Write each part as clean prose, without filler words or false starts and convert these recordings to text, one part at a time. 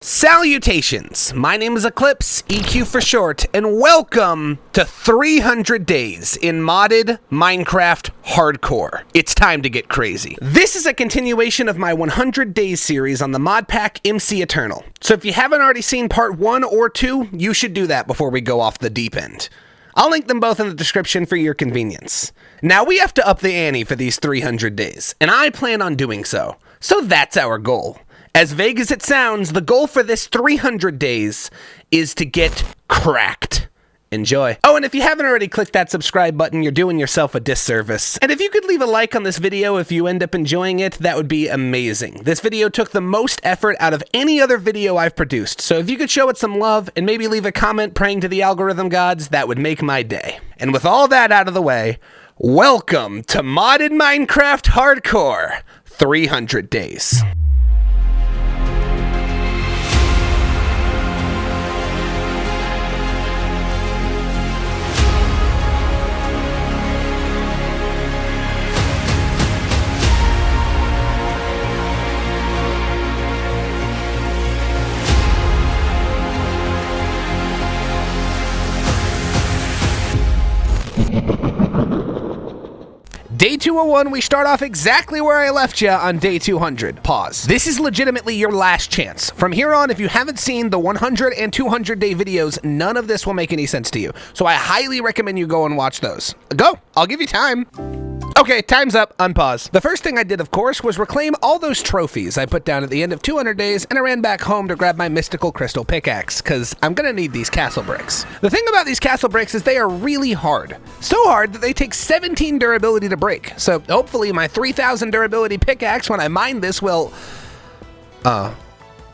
Salutations! My name is Eqlipse, EQ for short, and welcome to 300 days in modded Minecraft Hardcore. It's time to get crazy. This is a continuation of my 100 days series on the mod pack MC Eternal. So if you haven't already seen part 1 or 2, you should do that before we go off the deep end. I'll link them both in the description for your convenience. Now we have to up the ante for these 300 days, and I plan on doing so. So that's our goal. As vague as it sounds, the goal for this 300 days is to get cracked. Enjoy. Oh, and if you haven't already clicked that subscribe button, you're doing yourself a disservice. And if you could leave a like on this video if you end up enjoying it, that would be amazing. This video took the most effort out of any other video I've produced, so if you could show it some love and maybe leave a comment praying to the algorithm gods, that would make my day. And with all that out of the way, welcome to modded Minecraft Hardcore 300 days. Day 201, we start off exactly where I left you on day 200. Pause. This is legitimately your last chance. From here on, if you haven't seen the 100 and 200 day videos, none of this will make any sense to you. So I highly recommend you go and watch those. Go! I'll give you time. Okay, time's up. Unpause. The first thing I did, of course, was reclaim all those trophies I put down at the end of 200 days, and I ran back home to grab my mystical crystal pickaxe, because I'm gonna need these castle bricks. The thing about these castle bricks is they are really hard. So hard that they take 17 durability to break. So hopefully my 3000 durability pickaxe, when I mine this, will...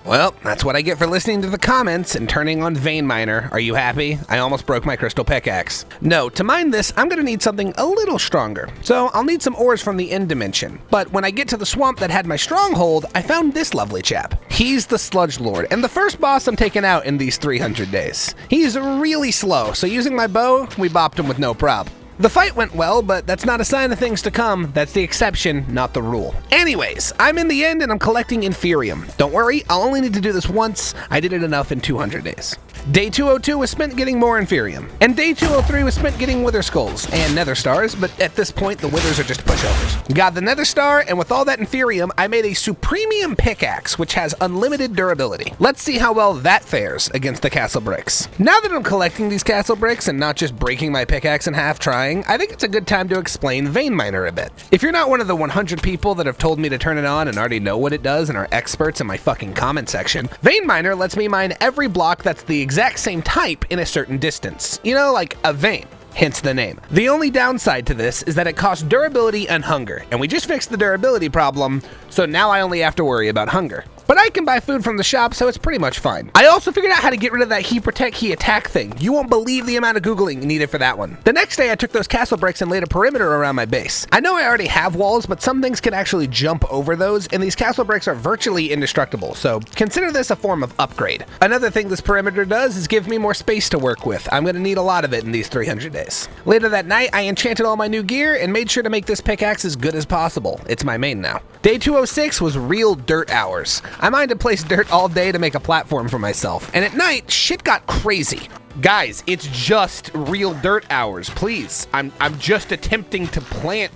Well, that's what I get for listening to the comments and turning on Vein Miner. Are you happy? I almost broke my crystal pickaxe. No, to mine this, I'm gonna need something a little stronger. So I'll need some ores from the end dimension. But when I get to the swamp that had my stronghold, I found this lovely chap. He's the Sludge Lord, and the first boss I'm taking out in these 300 days. He's really slow, so using my bow, we bopped him with no prob. The fight went well, but that's not a sign of things to come. That's the exception, not the rule. Anyways, I'm in the end and I'm collecting Inferium. Don't worry, I'll only need to do this once. I did it enough in 200 days. Day 202 was spent getting more Inferium, and day 203 was spent getting Wither Skulls and Nether Stars, but at this point the Withers are just pushovers. Got the Nether Star, and with all that Inferium, I made a Supremium Pickaxe, which has unlimited durability. Let's see how well that fares against the Castle Bricks. Now that I'm collecting these Castle Bricks and not just breaking my pickaxe in half trying, I think it's a good time to explain Vein Miner a bit. If you're not one of the 100 people that have told me to turn it on and already know what it does and are experts in my fucking comment section, Vein Miner lets me mine every block that's the exact same type in a certain distance. You know, like a vein. Hence the name. The only downside to this is that it costs durability and hunger, and we just fixed the durability problem, so now I only have to worry about hunger. But I can buy food from the shop, so it's pretty much fine. I also figured out how to get rid of that he protect, he attack thing. You won't believe the amount of Googling needed for that one. The next day, I took those castle bricks and laid a perimeter around my base. I know I already have walls, but some things can actually jump over those, and these castle bricks are virtually indestructible, so consider this a form of upgrade. Another thing this perimeter does is give me more space to work with. I'm gonna need a lot of it in these 300 days. Later that night, I enchanted all my new gear and made sure to make this pickaxe as good as possible. It's my main now. Day 206 was real dirt hours. I mined a place dirt all day to make a platform for myself, and at night shit got crazy. Guys, it's just real dirt hours, please. I'm just attempting to plant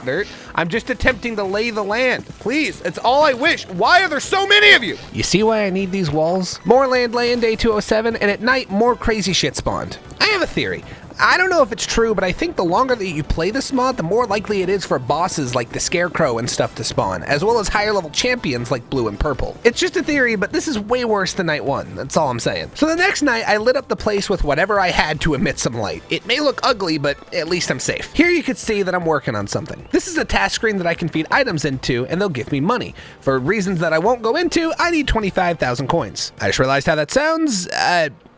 dirt. I'm just attempting to lay the land. Please, it's all I wish. Why are there so many of you? You see why I need these walls? More land lay in day 207, and at night more crazy shit spawned. I have a theory. I don't know if it's true, but I think the longer that you play this mod, the more likely it is for bosses like the Scarecrow and stuff to spawn, as well as higher level champions like Blue and Purple. It's just a theory, but this is way worse than night 1, that's all I'm saying. So the next night, I lit up the place with whatever I had to emit some light. It may look ugly, but at least I'm safe. Here you can see that I'm working on something. This is a task screen that I can feed items into, and they'll give me money. For reasons that I won't go into, I need 25,000 coins. I just realized how that sounds.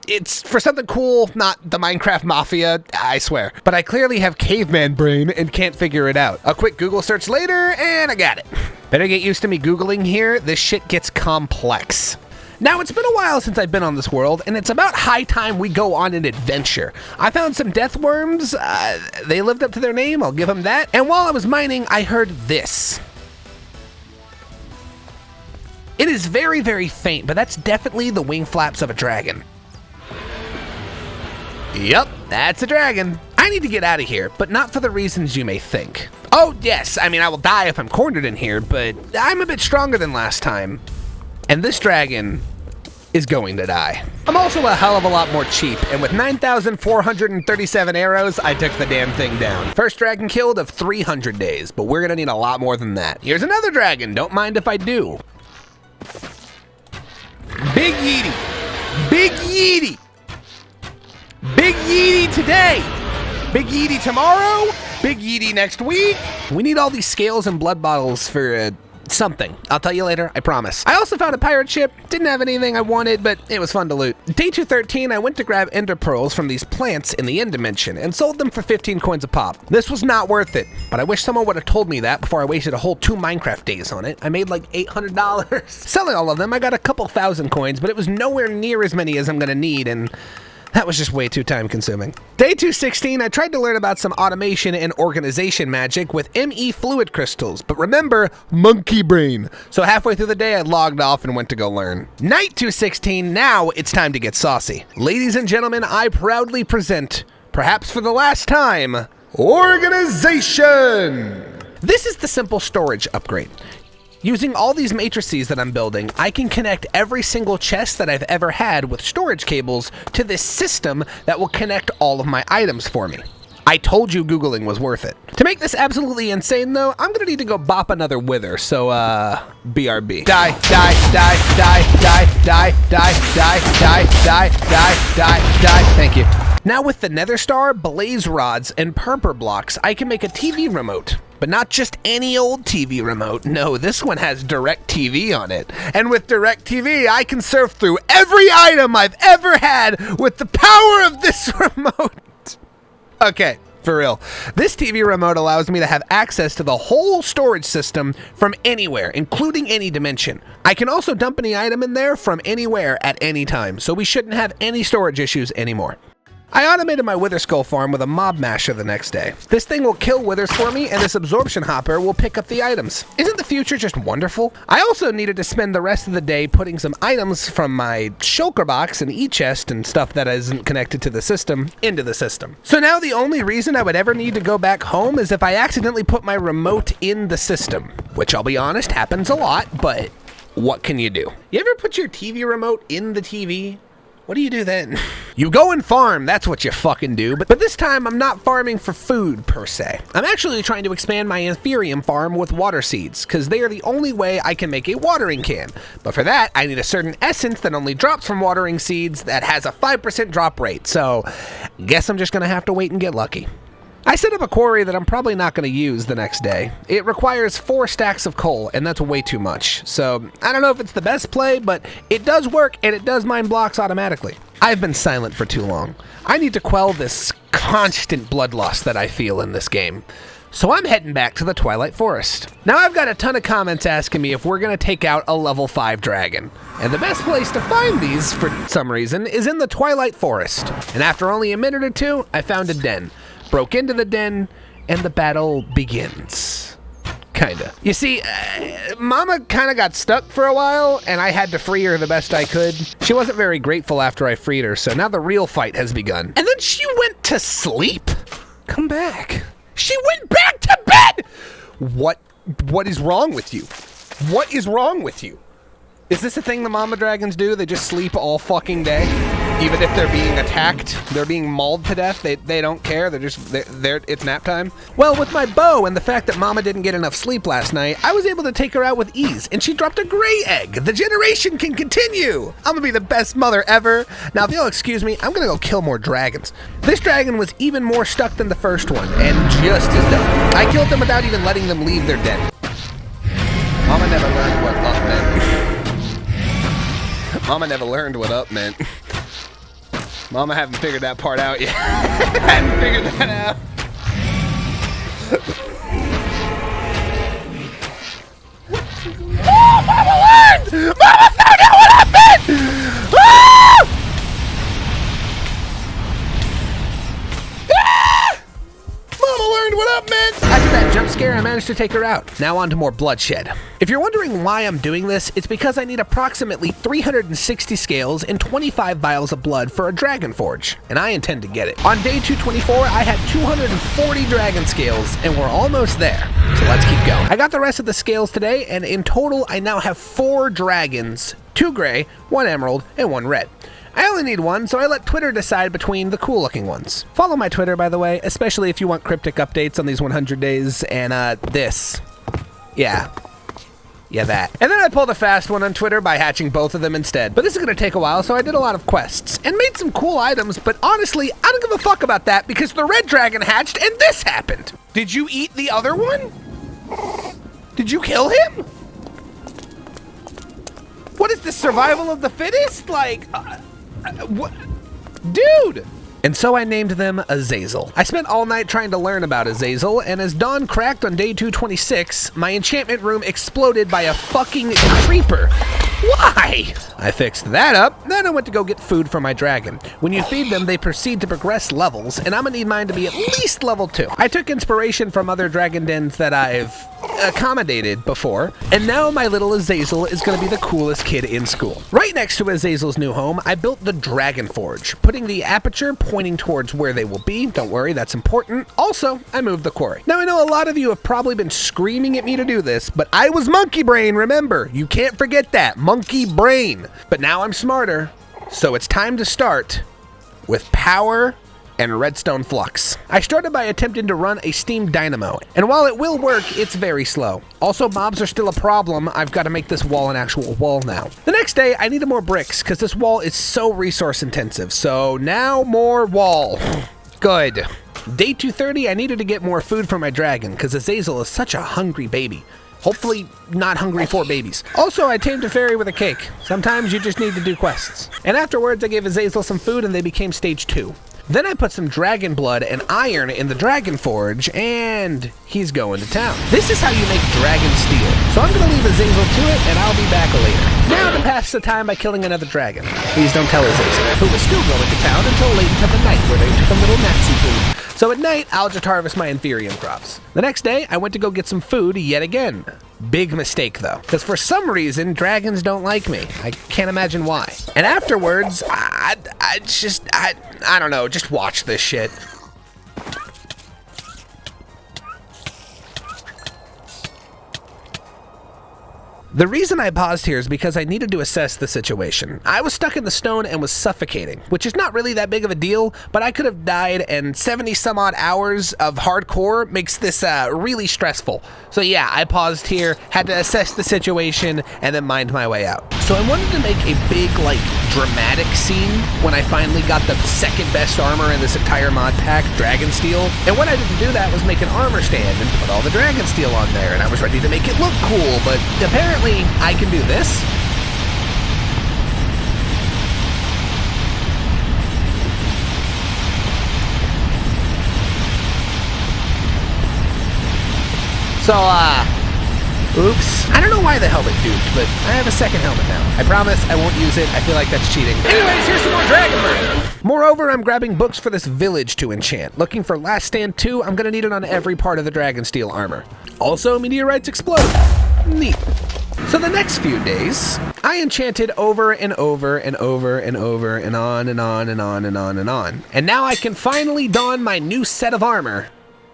It's for something cool, not the Minecraft Mafia, I swear. But I clearly have caveman brain and can't figure it out. A quick Google search later, and I got it. Better get used to me Googling here, this shit gets complex. Now, it's been a while since I've been on this world, and it's about high time we go on an adventure. I found some death worms, they lived up to their name, I'll give them that. And while I was mining, I heard this. It is very, very faint, but that's definitely the wing flaps of a dragon. Yup, that's a dragon. I need to get out of here, but not for the reasons you may think. Oh, yes, I mean, I will die if I'm cornered in here, but I'm a bit stronger than last time. And this dragon is going to die. I'm also a hell of a lot more cheap, and with 9,437 arrows, I took the damn thing down. First dragon killed of 300 days, but we're gonna need a lot more than that. Here's another dragon, don't mind if I do. Big Yeety. Big Yeety. Big Yeety today. Big Yeety tomorrow. Big Yeety next week. We need all these scales and blood bottles for something. I'll tell you later, I promise. I also found a pirate ship. Didn't have anything I wanted, but it was fun to loot. Day 213, I went to grab ender pearls from these plants in the end dimension and sold them for 15 coins a pop. This was not worth it, but I wish someone would have told me that before I wasted a whole 2 Minecraft days on it. I made like $800. Selling all of them, I got a couple thousand coins, but it was nowhere near as many as I'm gonna need, and that was just way too time consuming. Day 216, I tried to learn about some automation and organization magic with ME fluid crystals, but remember, monkey brain. So halfway through the day, I logged off and went to go learn. Night 216, now it's time to get saucy. Ladies and gentlemen, I proudly present, perhaps for the last time, organization. This is the simple storage upgrade. Using all these matrices that I'm building, I can connect every single chest that I've ever had with storage cables to this system that will connect all of my items for me. I told you Googling was worth it. To make this absolutely insane though, I'm gonna need to go bop another wither, so BRB. Die, die, die, die, die, die, die, die, die, die, die, die, die. Thank you. Now with the Nether Star, Blaze Rods, and Purpur Blocks, I can make a TV remote. But not just any old TV remote. No, this one has DirecTV on it. And with DirecTV, I can surf through every item I've ever had with the power of this remote. Okay, for real. This TV remote allows me to have access to the whole storage system from anywhere, including any dimension. I can also dump any item in there from anywhere at any time, so we shouldn't have any storage issues anymore. I automated my wither skull farm with a mob masher the next day. This thing will kill withers for me, and this absorption hopper will pick up the items. Isn't the future just wonderful? I also needed to spend the rest of the day putting some items from my shulker box and e-chest and stuff that isn't connected to the system into the system. So now the only reason I would ever need to go back home is if I accidentally put my remote in the system, which I'll be honest happens a lot, but what can you do? You ever put your TV remote in the TV? What do you do then? You go and farm, that's what you fucking do. But this time, I'm not farming for food, per se. I'm actually trying to expand my Ethereum farm with water seeds, because they are the only way I can make a watering can. But for that, I need a certain essence that only drops from watering seeds that has a 5% drop rate. So, guess I'm just gonna have to wait and get lucky. I set up a quarry that I'm probably not going to use the next day. It requires 4 stacks of coal, and that's way too much. So, I don't know if it's the best play, but it does work, and it does mine blocks automatically. I've been silent for too long. I need to quell this constant bloodlust that I feel in this game. So I'm heading back to the Twilight Forest. Now I've got a ton of comments asking me if we're going to take out a level 5 dragon. And the best place to find these, for some reason, is in the Twilight Forest. And after only a minute or two, I found a den. Broke into the den, and the battle begins. Kinda. You see, Mama kinda got stuck for a while, and I had to free her the best I could. She wasn't very grateful after I freed her, so now the real fight has begun. And then she went to sleep? Come back. She went back to bed! What is wrong with you? What is wrong with you? Is this a thing the mama dragons do? They just sleep all fucking day? Even if they're being attacked, they're being mauled to death, they don't care, it's nap time? Well, with my bow and the fact that mama didn't get enough sleep last night, I was able to take her out with ease, and she dropped a gray egg. The generation can continue! I'm gonna be the best mother ever. Now, if you'll excuse me, I'm gonna go kill more dragons. This dragon was even more stuck than the first one, and just as dumb. I killed them without even letting them leave their den. Mama never learned what up meant. Mama never learned what up meant. Mama haven't figured that part out yet. Hadn't figured that out. Oh, Mama learned! Mama found out what happened! Ah! Ah! Mama learned what up meant! After that jump scare, I managed to take her out. Now on to more bloodshed. If you're wondering why I'm doing this, it's because I need approximately 360 scales and 25 vials of blood for a dragon forge, and I intend to get it. On day 224, I had 240 dragon scales, and we're almost there. So let's keep going. I got the rest of the scales today, and in total, I now have 4 dragons, 2 gray, 1 emerald, and 1 red. I only need 1, so I let Twitter decide between the cool-looking ones. Follow my Twitter, by the way, especially if you want cryptic updates on these 100 days, and this. Yeah, that. And then I pulled a fast one on Twitter by hatching both of them instead. But this is gonna take a while, so I did a lot of quests and made some cool items, but honestly, I don't give a fuck about that because the red dragon hatched and this happened. Did you eat the other one? Did you kill him? What is this, survival of the fittest? Like, what? Dude! And so I named them Azazel. I spent all night trying to learn about Azazel, and as dawn cracked on day 226, my enchantment room exploded by a fucking creeper. Why? I fixed that up, then I went to go get food for my dragon. When you feed them, they proceed to progress levels, and I'm gonna need mine to be at least level 2. I took inspiration from other dragon dens that I've accommodated before, and now my little Azazel is gonna be the coolest kid in school. Right next to Azazel's new home, I built the Dragon Forge, putting the aperture pointing towards where they will be. Don't worry, that's important. Also, I moved the quarry. Now I know a lot of you have probably been screaming at me to do this, but I was monkey brain, remember? You can't forget that, monkey brain. But now I'm smarter, so it's time to start with power and redstone flux. I started by attempting to run a steam dynamo, and while it will work, it's very slow. Also, mobs are still a problem. I've got to make this wall an actual wall now. The next day, I needed more bricks because this wall is so resource intensive. So now more wall. Good. Day 230, I needed to get more food for my dragon because Azazel is such a hungry baby. Hopefully not hungry for babies. Also, I tamed a fairy with a cake. Sometimes you just need to do quests. And afterwards, I gave Azazel some food and they became stage 2. Then I put some dragon blood and iron in the dragon forge, and he's going to town. This is how you make dragon steel. So I'm gonna leave Azazel to it, and I'll be back later. Now to pass the time by killing another dragon. Please don't tell Azazel, who was still going to town until late into the night, where they took a little Nazi food. So at night, I'll just harvest my Inferium crops. The next day, I went to go get some food yet again. Big mistake though, because for some reason, dragons don't like me. I can't imagine why. And afterwards, I don't know, just watch this shit. The reason I paused here is because I needed to assess the situation. I was stuck in the stone and was suffocating, which is not really that big of a deal, but I could have died, and 70 some odd hours of hardcore makes this really stressful. So yeah, I paused here, had to assess the situation, and then mind my way out. So I wanted to make a big, like, dramatic scene when I finally got the second best armor in this entire mod pack, Dragon Steel. And what I did to do that was make an armor stand and put all the Dragon Steel on there, and I was ready to make it look cool, but apparently I can do this. So, oops. I don't know why the helmet duped, but I have a second helmet now. I promise I won't use it. I feel like that's cheating. Anyways, here's some more dragon murder. Moreover, I'm grabbing books for this village to enchant. Looking for Last Stand 2, I'm gonna need it on every part of the Dragon Steel armor. Also, meteorites explode. Neat. So the next few days, I enchanted over and over and over and over and on and on and on and on and on. And now I can finally don my new set of armor.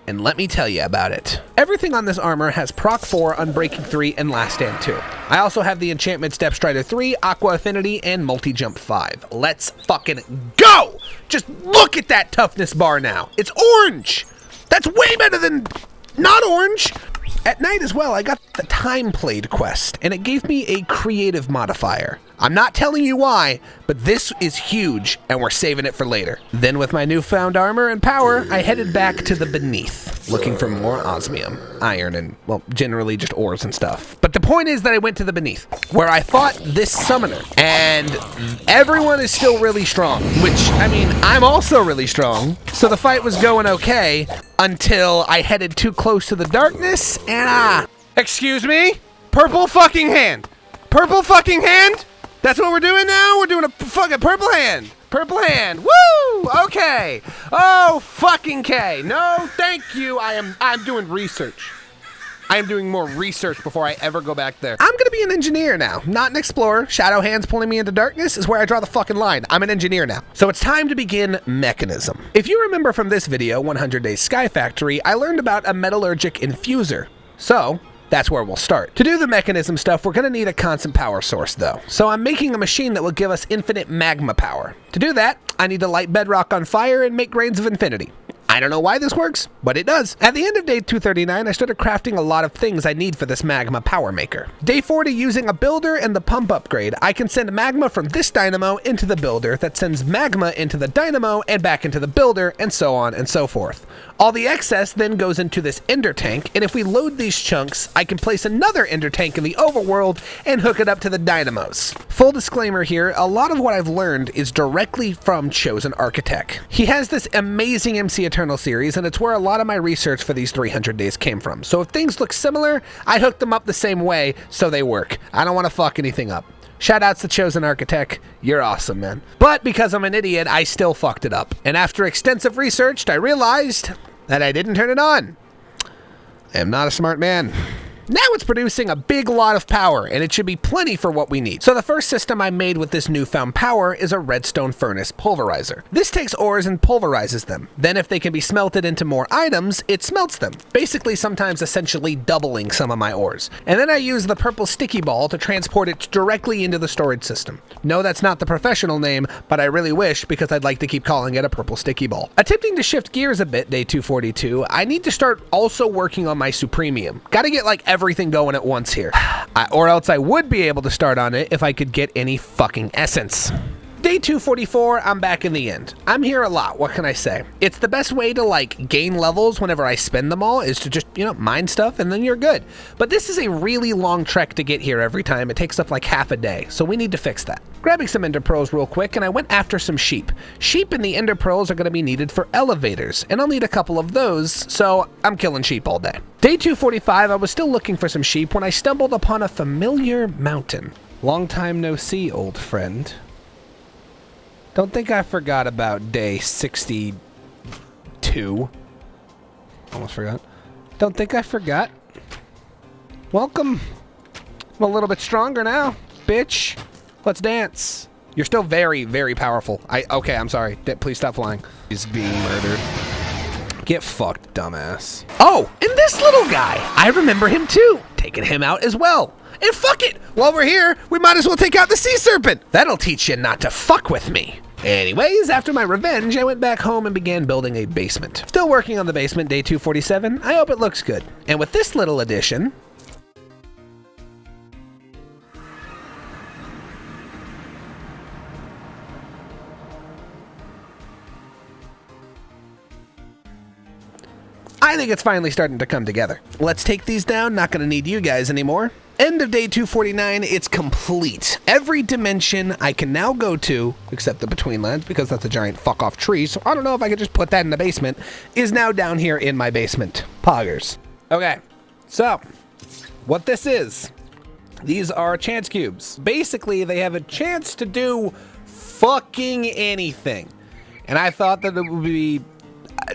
And let me tell you about it. Everything on this armor has Proc 4, Unbreaking 3, and Last Stand 2. I also have the enchantment Step Strider 3, Aqua Affinity, and Multi-Jump 5. Let's fucking go! Just look at that toughness bar now. It's orange! That's way better than not orange! At night as well, I got the Time Played quest, and it gave me a creative modifier. I'm not telling you why, but this is huge, and we're saving it for later. Then with my newfound armor and power, I headed back to the Beneath, looking for more osmium, iron, and, well, generally just ores and stuff. But the point is that I went to the Beneath, where I fought this summoner, and everyone is still really strong, which, I mean, I'm also really strong, so the fight was going okay, until I headed too close to the darkness, and excuse me? Purple fucking hand! Purple fucking hand? That's what we're doing now? We're doing a fucking purple hand. Purple hand. Woo! Okay. Oh, fucking K. No, thank you. I'm doing research. I am doing more research before I ever go back there. I'm gonna be an engineer now, not an explorer. Shadow hands pulling me into darkness is where I draw the fucking line. I'm an engineer now. So it's time to begin mechanism. If you remember from this video, 100 Days Sky Factory, I learned about a metallurgic infuser. So that's where we'll start. To do the mechanism stuff, we're gonna need a constant power source though. So I'm making a machine that will give us infinite magma power. To do that, I need to light bedrock on fire and make grains of infinity. I don't know why this works, but it does. At the end of day 239, I started crafting a lot of things I need for this magma power maker. Day 40, using a builder and the pump upgrade, I can send magma from this dynamo into the builder that sends magma into the dynamo and back into the builder, and so on and so forth. All the excess then goes into this ender tank, and if we load these chunks, I can place another ender tank in the overworld and hook it up to the dynamos. Full disclaimer here, a lot of what I've learned is directly from Chosen Architect. He has this amazing MC Eternal series, and it's where a lot of my research for these 300 days came from. So if things look similar, I hook them up the same way so they work. I don't want to fuck anything up. Shoutouts to Chosen Architect, you're awesome, man. But because I'm an idiot, I still fucked it up. And after extensive research, I realized that I didn't turn it on. I am not a smart man. Now it's producing a big lot of power, and it should be plenty for what we need. So the first system I made with this newfound power is a redstone furnace pulverizer. This takes ores and pulverizes them. Then if they can be smelted into more items, it smelts them, basically sometimes essentially doubling some of my ores. And then I use the purple sticky ball to transport it directly into the storage system. No, that's not the professional name, but I really wish, because I'd like to keep calling it a purple sticky ball. Attempting to shift gears a bit, day 242, I need to start also working on my supremium. Gotta get like everything going at once here. Or else I would be able to start on it if I could get any fucking essence. Day 244, I'm back in the end. I'm here a lot, what can I say? It's the best way to like gain levels whenever I spend them all is to just, mine stuff and then you're good. But this is a really long trek to get here every time. It takes up like half a day, so we need to fix that. Grabbing some ender pearls real quick, and I went after some sheep. Sheep and the ender pearls are gonna be needed for elevators, and I'll need a couple of those, so I'm killing sheep all day. Day 245, I was still looking for some sheep when I stumbled upon a familiar mountain. Long time no see, old friend. Don't think I forgot about day 62. Almost forgot. Don't think I forgot. Welcome. I'm a little bit stronger now, bitch. Let's dance. You're still very, very powerful. Okay, I'm sorry. Please stop flying. He's being murdered. Get fucked, dumbass. Oh, and this little guy. I remember him too. Taking him out as well. And fuck it! While we're here, we might as well take out the sea serpent! That'll teach you not to fuck with me. Anyways, after my revenge, I went back home and began building a basement. Still working on the basement, day 247. I hope it looks good. And with this little addition, I think it's finally starting to come together. Let's take these down, not gonna need you guys anymore. End of day 249, it's complete. Every dimension I can now go to, except the Betweenlands, because that's a giant fuck off tree, so I don't know if I could just put that in the basement, is now down here in my basement. Poggers. Okay, so, what this is, these are chance cubes. Basically, they have a chance to do fucking anything. And I thought that it would be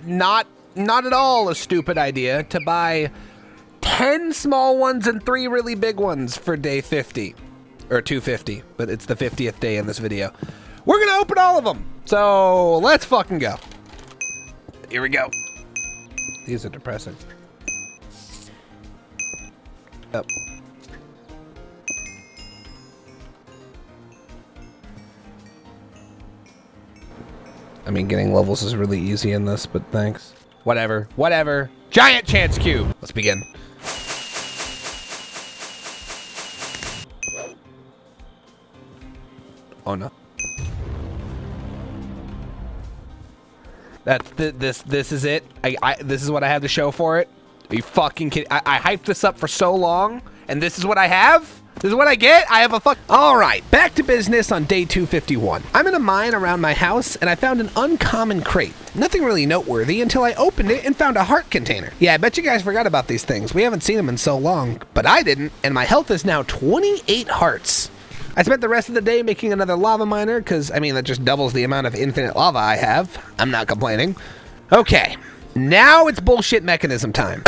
not at all a stupid idea to buy 10 small ones and 3 really big ones for day 50. Or 250, but it's the 50th day in this video. We're gonna open all of them. So let's fucking go. Here we go. These are depressing. Up. I mean, getting levels is really easy in this, but thanks. Whatever. Giant chance cube. Let's begin. Oh no. This is it. This is what I have to show for it. Are you fucking kidding? I hyped this up for so long, and this is what I have? This is what I get? I have a fuck. All right, back to business on day 251. I'm in a mine around my house, and I found an uncommon crate. Nothing really noteworthy until I opened it and found a heart container. Yeah, I bet you guys forgot about these things. We haven't seen them in so long, but I didn't, and my health is now 28 hearts. I spent the rest of the day making another lava miner, because, I mean, that just doubles the amount of infinite lava I have. I'm not complaining. Okay, Now it's bullshit mechanism time.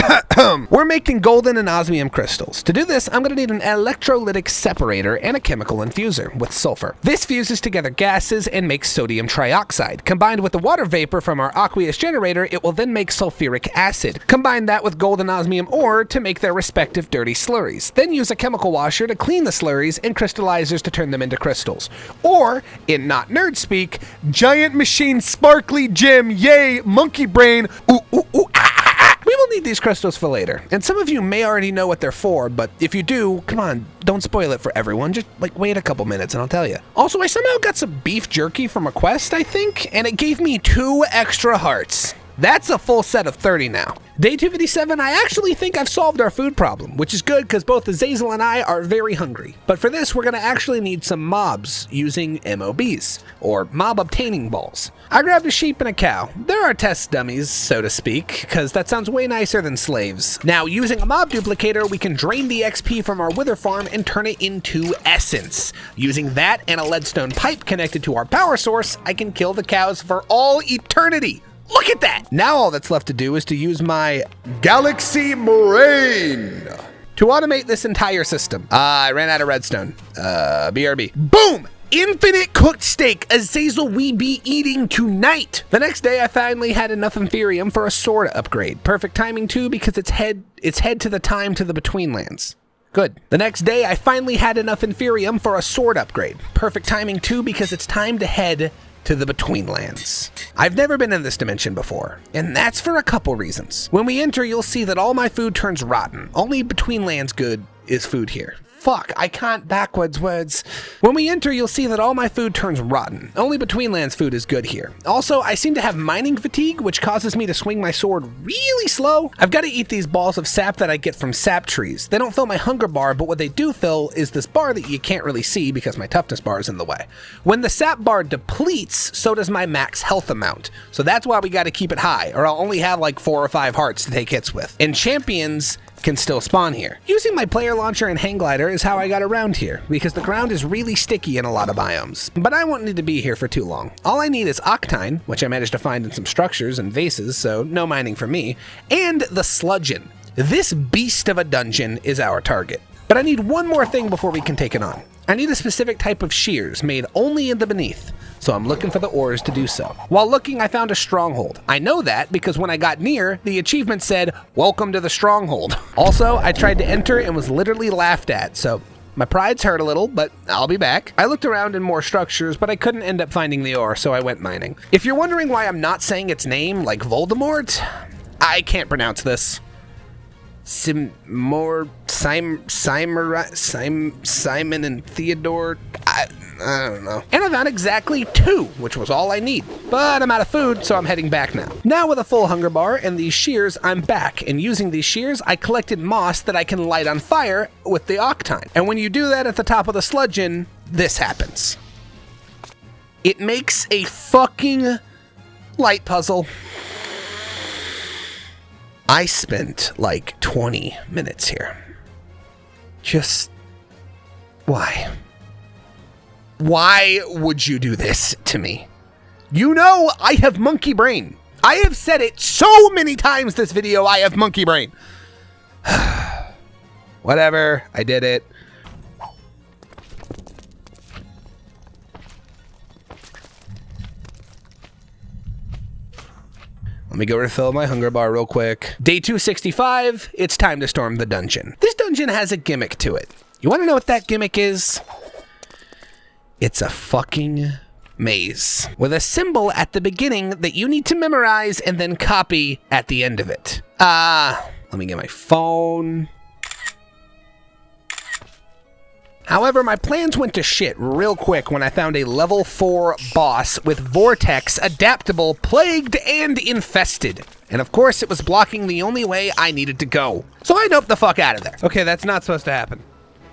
We're making golden and osmium crystals. To do this, I'm going to need an electrolytic separator and a chemical infuser with sulfur. This fuses together gases and makes sodium trioxide. Combined with the water vapor from our aqueous generator, it will then make sulfuric acid. Combine that with gold and osmium ore to make their respective dirty slurries. Then use a chemical washer to clean the slurries and crystallizers to turn them into crystals. Or, in not nerd speak, giant machine sparkly gem, yay, monkey brain, ooh, ooh, ooh, We will need these crystals for later, and some of you may already know what they're for, but if you do, come on, don't spoil it for everyone, just wait a couple minutes and I'll tell you. Also, I somehow got some beef jerky from a quest, I think, and it gave me 2 extra hearts. That's a full set of 30 now. Day 257, I actually think I've solved our food problem, which is good because both Azazel and I are very hungry. But for this, we're gonna actually need some mobs using MOBs, or mob obtaining balls. I grabbed a sheep and a cow. They're our test dummies, so to speak, because that sounds way nicer than slaves. Now, using a mob duplicator, we can drain the XP from our wither farm and turn it into essence. Using that and a leadstone pipe connected to our power source, I can kill the cows for all eternity. Look at that! Now all that's left to do is to use my galaxy brain to automate this entire system. I ran out of redstone. BRB. Boom! Infinite cooked steak, Azazel we be eating tonight. The next day I finally had enough Inferium for a sword upgrade. Perfect timing too because it's head to the time to the Betweenlands. Good. The next day I finally had enough Inferium for a sword upgrade. Perfect timing too because it's time to head to the Betweenlands. I've never been in this dimension before, and that's for a couple reasons. When we enter, you'll see that all my food turns rotten. Only Betweenlands good is food here. Fuck, I can't backwards words. When we enter, you'll see that all my food turns rotten. Only Betweenlands food is good here. Also, I seem to have mining fatigue, which causes me to swing my sword really slow. I've got to eat these balls of sap that I get from sap trees. They don't fill my hunger bar, but what they do fill is this bar that you can't really see because my toughness bar is in the way. When the sap bar depletes, so does my max health amount. So that's why we got to keep it high, or I'll only have like 4 or 5 hearts to take hits with. And champions can still spawn here. Using my player launcher and hang glider is how I got around here, because the ground is really sticky in a lot of biomes. But I won't need to be here for too long. All I need is octine, which I managed to find in some structures and vases, so no mining for me, and the sludgeon. This beast of a dungeon is our target. But I need one more thing before we can take it on. I need a specific type of shears made only in the beneath, so I'm looking for the ores to do so. While looking, I found a stronghold. I know that because when I got near, the achievement said, "Welcome to the stronghold." Also, I tried to enter and was literally laughed at, so my pride's hurt a little, but I'll be back. I looked around in more structures, but I couldn't end up finding the ore, so I went mining. If you're wondering why I'm not saying its name like Voldemort, I can't pronounce this. Simon and Theodore, I don't know. And I found exactly 2, which was all I need. But I'm out of food, so I'm heading back now. Now with a full hunger bar and these shears, I'm back. And using these shears, I collected moss that I can light on fire with the octine. And when you do that at the top of the sludgeon, this happens. It makes a fucking light puzzle. I spent like 20 minutes here. Just why? Why would you do this to me? You know I have monkey brain. I have said it so many times this video, I have monkey brain. Whatever, I did it. Let me go refill my hunger bar real quick. Day 265, it's time to storm the dungeon. This dungeon has a gimmick to it. You want to know what that gimmick is? It's a fucking maze with a symbol at the beginning that you need to memorize and then copy at the end of it. Let me get my phone. However, my plans went to shit real quick when I found a level 4 boss with Vortex, adaptable, plagued, and infested. And of course, it was blocking the only way I needed to go. So I doped the fuck out of there. Okay, that's not supposed to happen.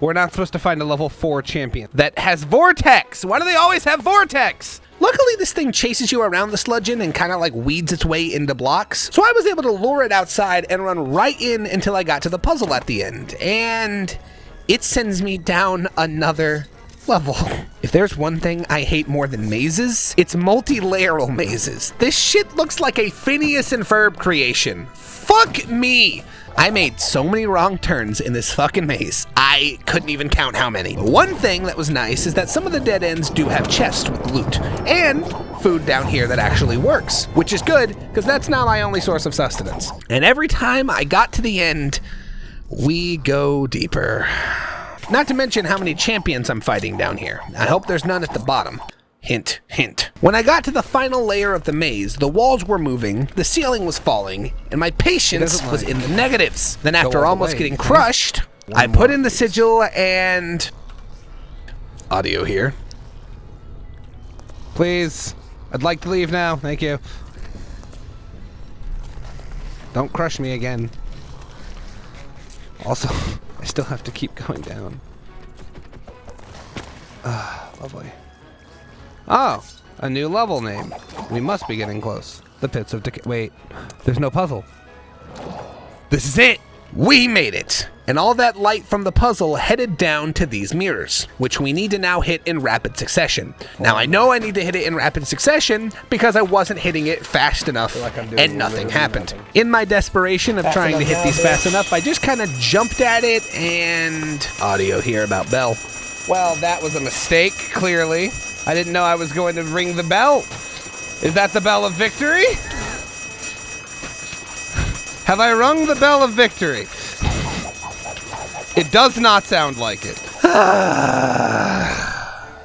We're not supposed to find a level 4 champion that has Vortex. Why do they always have Vortex? Luckily, this thing chases you around the sludgeon and kind of like weeds its way into blocks. So I was able to lure it outside and run right in until I got to the puzzle at the end. And it sends me down another level. If there's one thing I hate more than mazes, it's multi-layeral mazes. This shit looks like a Phineas and Ferb creation. Fuck me! I made so many wrong turns in this fucking maze. I couldn't even count how many. One thing that was nice is that some of the dead ends do have chests with loot and food down here that actually works, which is good because that's now my only source of sustenance. And every time I got to the end, we go deeper. Not to mention how many champions I'm fighting down here. I hope there's none at the bottom. Hint, hint. When I got to the final layer of the maze, the walls were moving, the ceiling was falling, and my patience was in the negatives. Then after almost getting crushed, I put in the sigil and... audio here. Please, I'd like to leave now, thank you. Don't crush me again. Also, I still have to keep going down. Lovely. Oh, a new level name. We must be getting close. The Pits of Decay. Wait, there's no puzzle. This is it! We made it! And all that light from the puzzle headed down to these mirrors, which we need to now hit in rapid succession. Now I know I need to hit it in rapid succession because I wasn't hitting it fast enough and nothing happened. In my desperation of trying to hit these fast enough, I just kind of jumped at it and... audio here about Bell. Well, that was a mistake, clearly. I didn't know I was going to ring the bell. Is that the bell of victory? Have I rung the bell of victory? It does not sound like it.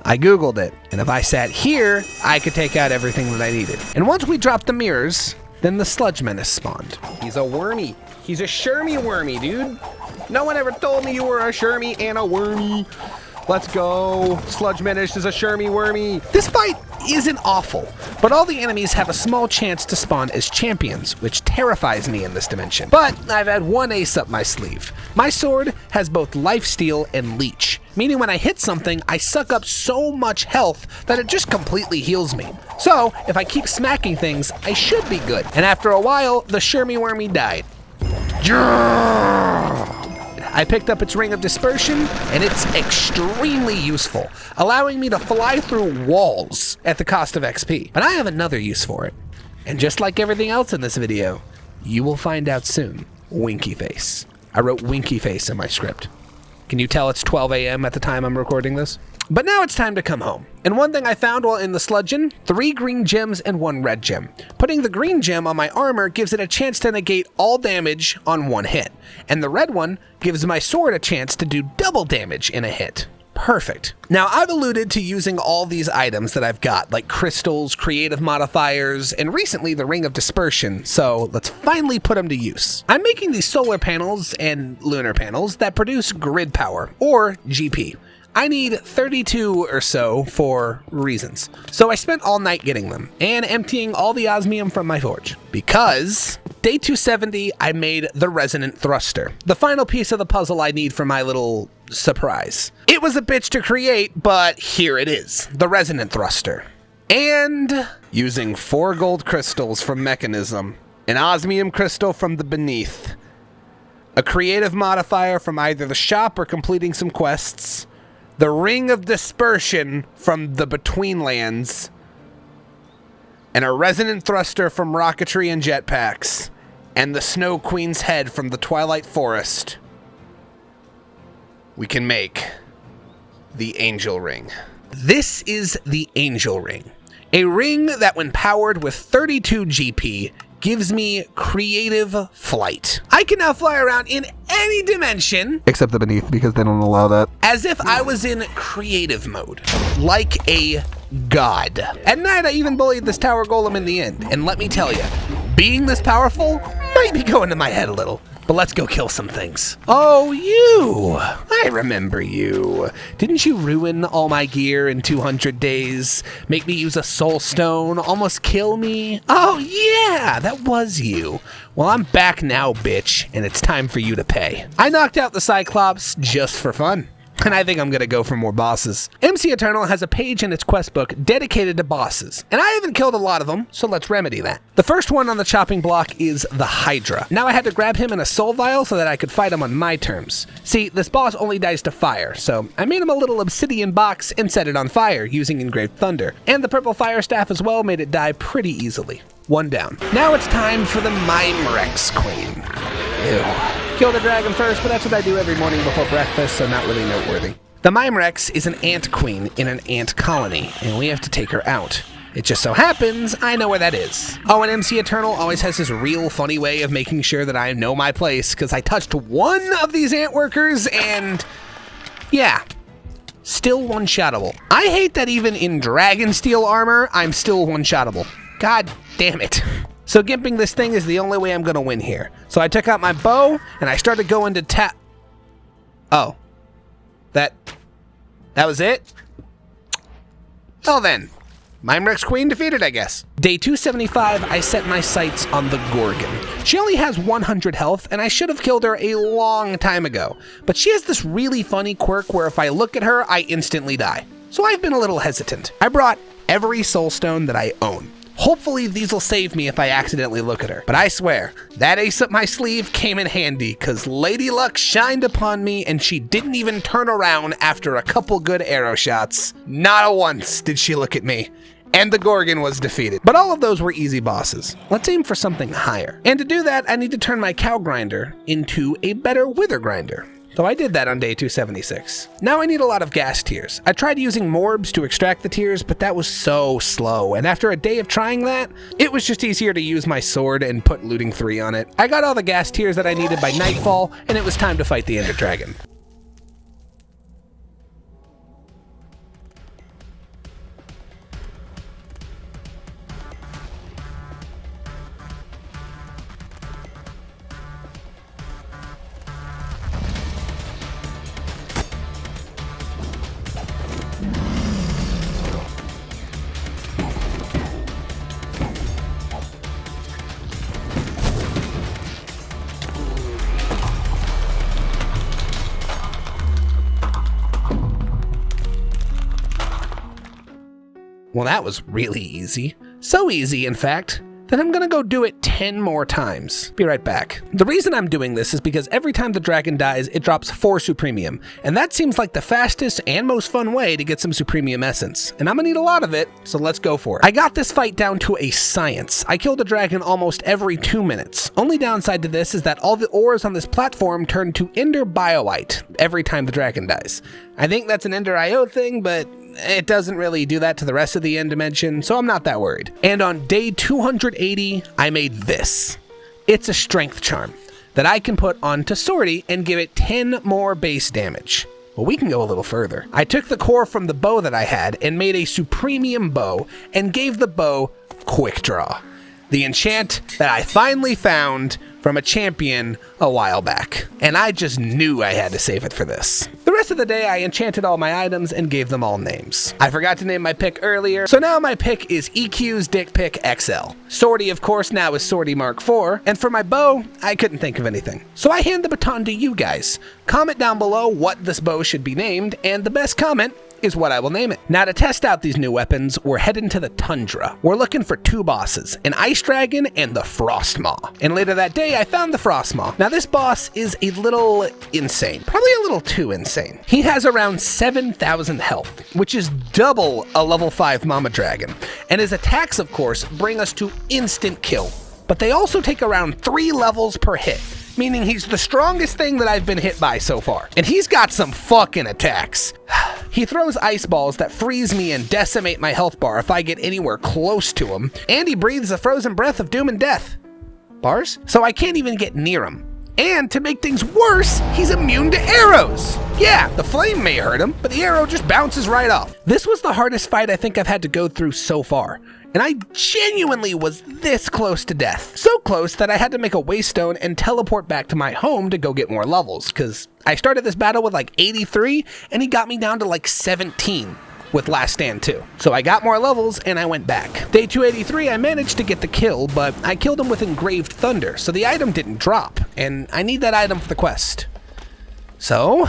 I Googled it, and if I sat here, I could take out everything that I needed. And once we dropped the mirrors, then the sludge menace spawned. He's a wormy. He's a Shermy wormy, dude. No one ever told me you were a Shermy and a wormy. Let's go. Sludge Menace is a Shermy wormy. This fight isn't awful, but all the enemies have a small chance to spawn as champions, which terrifies me in this dimension. But I've had one ace up my sleeve. My sword has both lifesteal and leech, meaning when I hit something, I suck up so much health that it just completely heals me. So if I keep smacking things, I should be good. And after a while, the Shermy wormy died. I picked up its Ring of Dispersion, and it's extremely useful, allowing me to fly through walls at the cost of XP. But I have another use for it. And just like everything else in this video, you will find out soon. Winky face. I wrote Winky face in my script. Can you tell it's 12 a.m. at the time I'm recording this? But now it's time to come home. And one thing I found while in the sludgeon, 3 green gems and 1 red gem. Putting the green gem on my armor gives it a chance to negate all damage on 1 hit. And the red one gives my sword a chance to do double damage in a hit. Perfect. Now, I've alluded to using all these items that I've got, like crystals, creative modifiers, and recently the Ring of Dispersion, so let's finally put them to use. I'm making these solar panels and lunar panels that produce grid power, or GP. I need 32 or so for reasons. So I spent all night getting them and emptying all the osmium from my forge. Because day 270, I made the resonant thruster, the final piece of the puzzle I need for my little surprise. It was a bitch to create, but here it is, the resonant thruster. And using 4 gold crystals from Mechanism, an osmium crystal from the Beneath, a creative modifier from either the shop or completing some quests, the Ring of Dispersion from the Betweenlands, and a resonant thruster from rocketry and jetpacks, and the Snow Queen's head from the Twilight Forest, we can make the Angel Ring. This is the Angel Ring, a ring that when powered with 32 GP gives me creative flight. I can now fly around in any dimension, except the Beneath, because they don't allow that, as if I was in creative mode, like a god. At night, I even bullied this tower golem in the end, and let me tell you, being this powerful might be going to my head a little. But let's go kill some things. Oh, you! I remember you. Didn't you ruin all my gear in 200 days? Make me use a soul stone? Almost kill me? Oh, yeah! That was you. Well, I'm back now, bitch, and it's time for you to pay. I knocked out the Cyclops just for fun. and I think I'm gonna go for more bosses. MC Eternal has a page in its quest book dedicated to bosses, and I haven't killed a lot of them, so let's remedy that. The first one on the chopping block is the Hydra. Now I had to grab him in a soul vial so that I could fight him on my terms. See, this boss only dies to fire, so I made him a little obsidian box and set it on fire using Engraved Thunder, and the purple fire staff as well made it die pretty easily. One down. Now it's time for the Mimrex Queen. Ew. Kill the dragon first, but that's what I do every morning before breakfast, so not really noteworthy. The Mimrex is an ant queen in an ant colony, and we have to take her out. It just so happens I know where that is. Oh, and MC Eternal always has this real funny way of making sure that I know my place, because I touched one of these ant workers, and yeah, still one-shottable. I hate that even in dragon steel armor, I'm still one-shottable. God damn it. So gimping this thing is the only way I'm gonna win here. So I took out my bow, and I started going to tap. Oh. That was it? Well then. Mimrex Queen defeated, I guess. Day 275, I set my sights on the Gorgon. She only has 100 health, and I should have killed her a long time ago. But she has this really funny quirk where if I look at her, I instantly die. So I've been a little hesitant. I brought every soulstone that I own. Hopefully these will save me if I accidentally look at her. But I swear, that ace up my sleeve came in handy, cause Lady Luck shined upon me and she didn't even turn around after a couple good arrow shots. Not once did she look at me. And the Gorgon was defeated. But all of those were easy bosses. Let's aim for something higher. And to do that, I need to turn my cow grinder into a better wither grinder. So I did that on day 276. Now I need a lot of gas tears. I tried using morbs to extract the tears, but that was so slow. And after a day of trying that, it was just easier to use my sword and put looting 3 on it. I got all the gas tears that I needed by nightfall, and it was time to fight the Ender Dragon. Well, that was really easy. So easy, in fact, that I'm gonna go do it 10 more times. Be right back. The reason I'm doing this is because every time the dragon dies, it drops 4 Supremium, and that seems like the fastest and most fun way to get some Supremium Essence. And I'm gonna need a lot of it, so let's go for it. I got this fight down to a science. I killed a dragon almost every 2 minutes. Only downside to this is that all the ores on this platform turn to Ender Bioite every time the dragon dies. I think that's an Ender IO thing, but it doesn't really do that to the rest of the end dimension, so I'm not that worried. And on day 280, I made this. It's a strength charm that I can put onto Swordy and give it 10 more base damage. Well, we can go a little further. I took the core from the bow that I had and made a Supremium bow and gave the bow Quick Draw, the enchant that I finally found from a champion a while back. And I just knew I had to save it for this. The rest of the day, I enchanted all my items and gave them all names. I forgot to name my pick earlier, so now my pick is EQ's Dick Pick XL. Swordy, of course, now is Swordy Mark IV, and for my bow, I couldn't think of anything. So I hand the baton to you guys. Comment down below what this bow should be named, and the best comment is what I will name it. Now to test out these new weapons, we're heading to the Tundra. We're looking for 2 bosses, an Ice Dragon and the Frost Maw. And later that day, I found the Frost Maw. Now this boss is a little insane, probably a little too insane. He has around 7,000 health, which is double a level 5 Mama Dragon. And his attacks, of course, bring us to instant kill. But they also take around 3 levels per hit, meaning he's the strongest thing that I've been hit by so far. And he's got some fucking attacks. He throws ice balls that freeze me and decimate my health bar if I get anywhere close to him. And he breathes a frozen breath of doom and death. Bars? So I can't even get near him. And to make things worse, he's immune to arrows. Yeah, the flame may hurt him, but the arrow just bounces right off. This was the hardest fight I think I've had to go through so far. And I genuinely was this close to death. So close that I had to make a waystone and teleport back to my home to go get more levels, because I started this battle with like 83, and he got me down to like 17 with Last Stand 2. So I got more levels, and I went back. Day 283, I managed to get the kill, but I killed him with Engraved Thunder, so the item didn't drop, and I need that item for the quest. So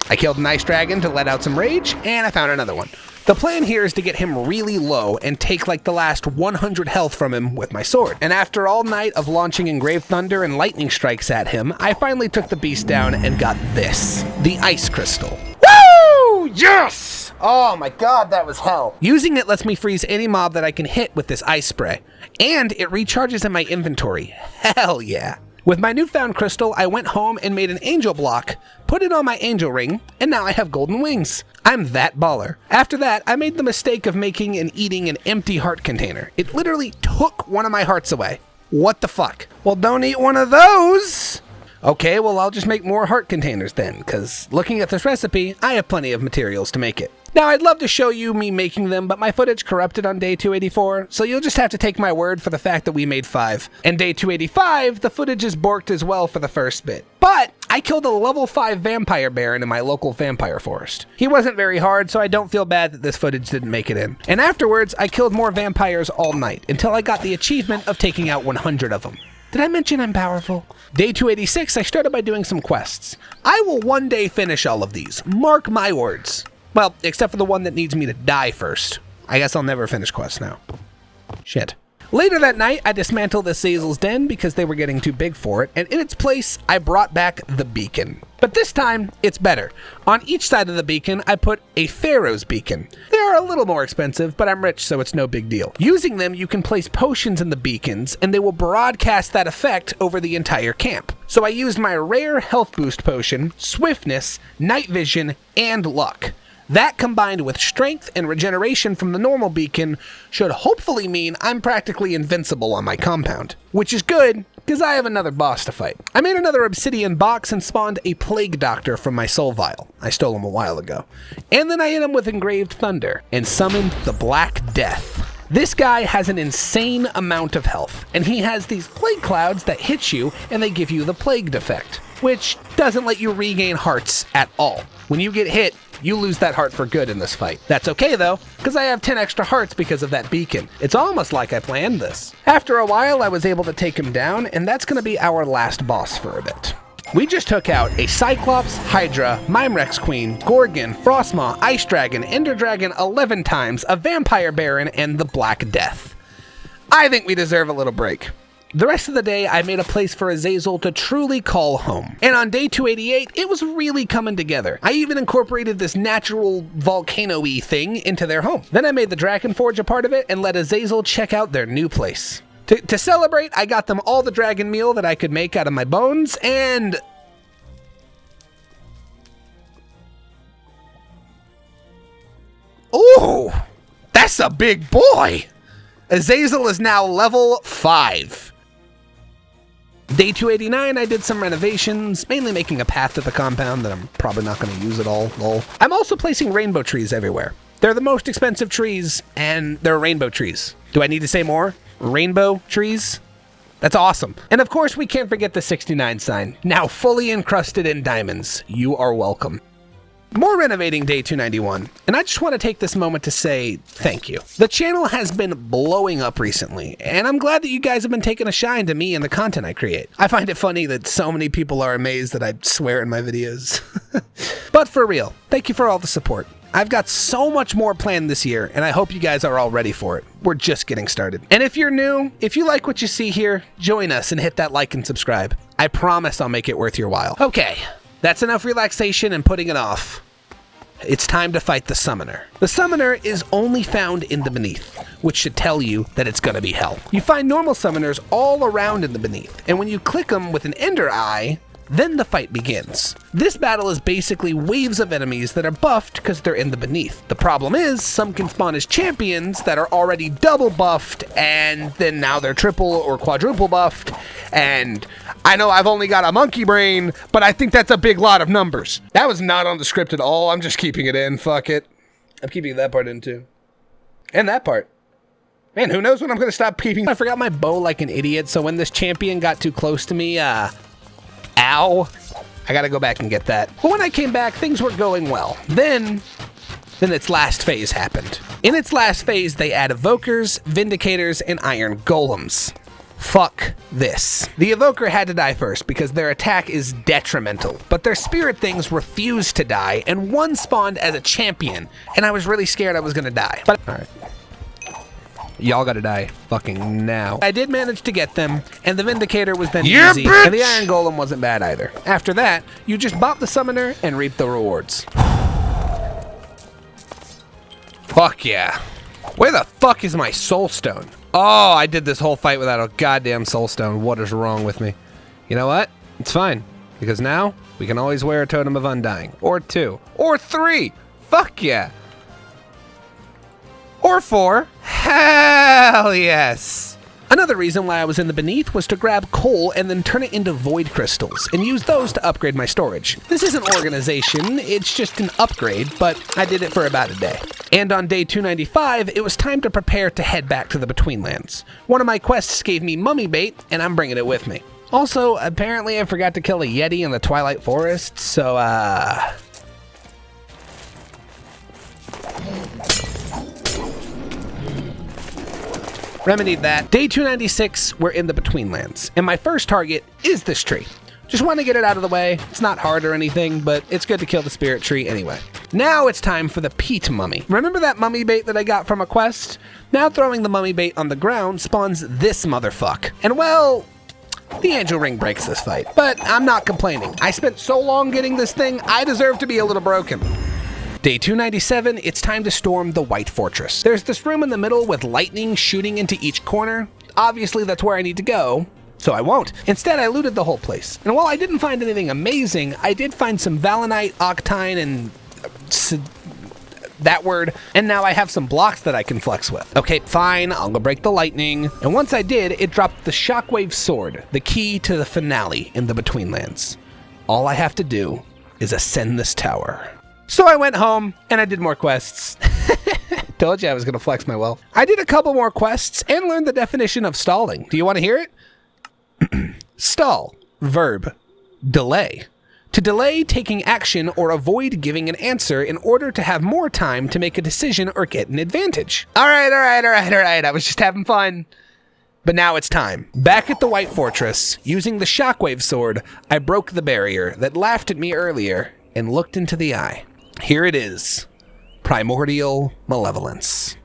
I killed an ice dragon to let out some rage, and I found another one. The plan here is to get him really low and take like the last 100 health from him with my sword. And after all night of launching engraved thunder and lightning strikes at him, I finally took the beast down and got this, the ice crystal. Woo! Yes! Oh my god, that was hell. Using it lets me freeze any mob that I can hit with this ice spray. And it recharges in my inventory. Hell yeah. With my newfound crystal, I went home and made an angel block, put it on my angel ring, and now I have golden wings. I'm that baller. After that, I made the mistake of making and eating an empty heart container. It literally took one of my hearts away. What the fuck? Well, don't eat one of those! Okay, well, I'll just make more heart containers then, because looking at this recipe, I have plenty of materials to make it. Now, I'd love to show you me making them, but my footage corrupted on day 284, so you'll just have to take my word for the fact that we made 5. And day 285, the footage is borked as well for the first bit. But I killed a level 5 vampire baron in my local vampire forest. He wasn't very hard, so I don't feel bad that this footage didn't make it in. And afterwards, I killed more vampires all night, until I got the achievement of taking out 100 of them. Did I mention I'm powerful? Day 286, I started by doing some quests. I will one day finish all of these, mark my words. Well, except for the one that needs me to die first. I guess I'll never finish quests now. Shit. Later that night, I dismantled the Azazel's den because they were getting too big for it, and in its place, I brought back the beacon. But this time, it's better. On each side of the beacon, I put a Pharaoh's beacon. They are a little more expensive, but I'm rich, so it's no big deal. Using them, you can place potions in the beacons, and they will broadcast that effect over the entire camp. So I used my rare health boost potion, swiftness, night vision, and luck. That combined with strength and regeneration from the normal beacon should hopefully mean I'm practically invincible on my compound. Which is good, because I have another boss to fight. I made another obsidian box and spawned a plague doctor from my soul vial. I stole him a while ago. And then I hit him with engraved thunder and summoned the Black Death. This guy has an insane amount of health, and he has these plague clouds that hit you and they give you the plagued effect, which doesn't let you regain hearts at all. When you get hit, you lose that heart for good in this fight. That's okay though, because I have 10 extra hearts because of that beacon. It's almost like I planned this. After a while, I was able to take him down, and that's going to be our last boss for a bit. We just took out a Cyclops, Hydra, Mime Rex Queen, Gorgon, Frostmaw, Ice Dragon, Ender Dragon 11 times, a Vampire Baron, and the Black Death. I think we deserve a little break. The rest of the day, I made a place for Azazel to truly call home. And on day 288, it was really coming together. I even incorporated this natural volcano-y thing into their home. Then I made the Dragon Forge a part of it and let Azazel check out their new place. To celebrate, I got them all the dragon meal that I could make out of my bones, and... Ooh! That's a big boy! Azazel is now level 5. Day 289, I did some renovations, mainly making a path to the compound that I'm probably not going to use at all, lol. I'm also placing rainbow trees everywhere. They're the most expensive trees, and they're rainbow trees. Do I need to say more? Rainbow trees? That's awesome. And of course, we can't forget the 69 sign, now fully encrusted in diamonds. You are welcome. More renovating day 291, and I just want to take this moment to say thank you. The channel has been blowing up recently, and I'm glad that you guys have been taking a shine to me and the content I create. I find it funny that so many people are amazed that I swear in my videos. But for real, thank you for all the support. I've got so much more planned this year, and I hope you guys are all ready for it. We're just getting started. And if you're new, if you like what you see here, join us and hit that like and subscribe. I promise I'll make it worth your while. Okay. That's enough relaxation and putting it off. It's time to fight the Summoner. The Summoner is only found in the Beneath, which should tell you that it's gonna be hell. You find normal Summoners all around in the Beneath, and when you click them with an Ender Eye, then the fight begins. This battle is basically waves of enemies that are buffed because they're in the Beneath. The problem is, some can spawn as champions that are already double buffed, and then now they're triple or quadruple buffed, and I know I've only got a monkey brain, but I think that's a big lot of numbers. That was not on the script at all. I'm just keeping it in. Fuck it. I'm keeping that part in too. And that part. Man, who knows when I'm going to stop keeping... I forgot my bow like an idiot, so when this champion got too close to me, ow. I gotta go back and get that. But when I came back, things were going well. Then its last phase happened. In its last phase, they add evokers, vindicators, and iron golems. Fuck this. The Evoker had to die first because their attack is detrimental, but their spirit things refused to die, and one spawned as a champion, and I was really scared I was gonna die. But alright. Y'all gotta die fucking now. I did manage to get them, and the Vindicator was then easy, bitch! and the Iron Golem wasn't bad either. After that, you just bop the Summoner and reap the rewards. Fuck yeah. Where the fuck is my Soul Stone? Oh, I did this whole fight without a goddamn Soul Stone. What is wrong with me? You know what? It's fine, because now we can always wear a Totem of Undying. Or 2. Or 3. Fuck yeah. Or 4. Hell yes. Another reason why I was in the Beneath was to grab coal and then turn it into void crystals and use those to upgrade my storage. This isn't organization, it's just an upgrade, but I did it for about a day. And on day 295, it was time to prepare to head back to the Betweenlands. One of my quests gave me mummy bait, and I'm bringing it with me. Also, apparently I forgot to kill a Yeti in the Twilight Forest, so remedied that. Day 296, we're in the Betweenlands, and my first target is this tree. Just want to get it out of the way. It's not hard or anything, but it's good to kill the spirit tree anyway. Now it's time for the peat mummy. Remember that mummy bait that I got from a quest? Now throwing the mummy bait on the ground spawns this motherfuck. And well, the angel ring breaks this fight, but I'm not complaining. I spent so long getting this thing, I deserve to be a little broken. Day 297, it's time to storm the White Fortress. There's this room in the middle with lightning shooting into each corner. Obviously, that's where I need to go, so I won't. Instead, I looted the whole place. And while I didn't find anything amazing, I did find some Valenite, Octine, and that word, and now I have some blocks that I can flex with. Okay, fine, I'll go break the lightning. And once I did, it dropped the Shockwave Sword, the key to the finale in the Betweenlands. All I have to do is ascend this tower. So I went home, and I did more quests. Told you I was going to flex my wealth. I did a couple more quests and learned the definition of stalling. Do you want to hear it? Stall. Verb. Delay. To delay taking action or avoid giving an answer in order to have more time to make a decision or get an advantage. All right. I was just having fun. But now it's time. Back at the White Fortress, using the Shockwave Sword, I broke the barrier that laughed at me earlier and looked into the eye. Here it is, Primordial Malevolence.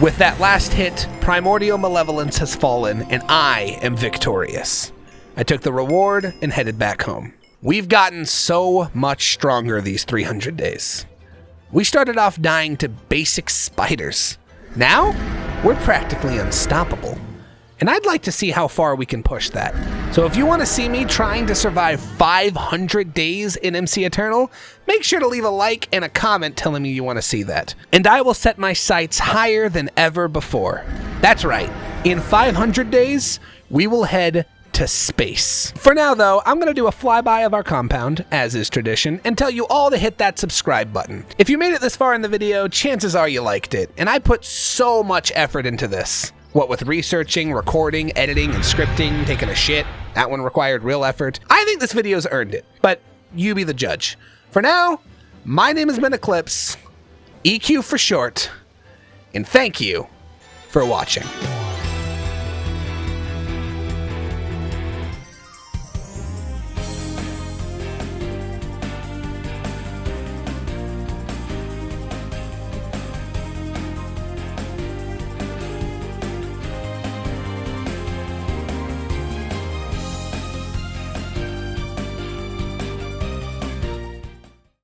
With that last hit, Primordial Malevolence has fallen, and I am victorious. I took the reward and headed back home. We've gotten so much stronger these 300 days. We started off dying to basic spiders. Now, we're practically unstoppable. And I'd like to see how far we can push that. So if you want to see me trying to survive 500 days in MC Eternal, make sure to leave a like and a comment telling me you want to see that. And I will set my sights higher than ever before. That's right, in 500 days, we will head to space. For now though, I'm gonna do a flyby of our compound, as is tradition, and tell you all to hit that subscribe button. If you made it this far in the video, chances are you liked it, and I put so much effort into this. What with researching, recording, editing, and scripting, taking a shit, that one required real effort. I think this video's earned it, but you be the judge. For now, my name has been Eqlipse, EQ for short, and thank you for watching.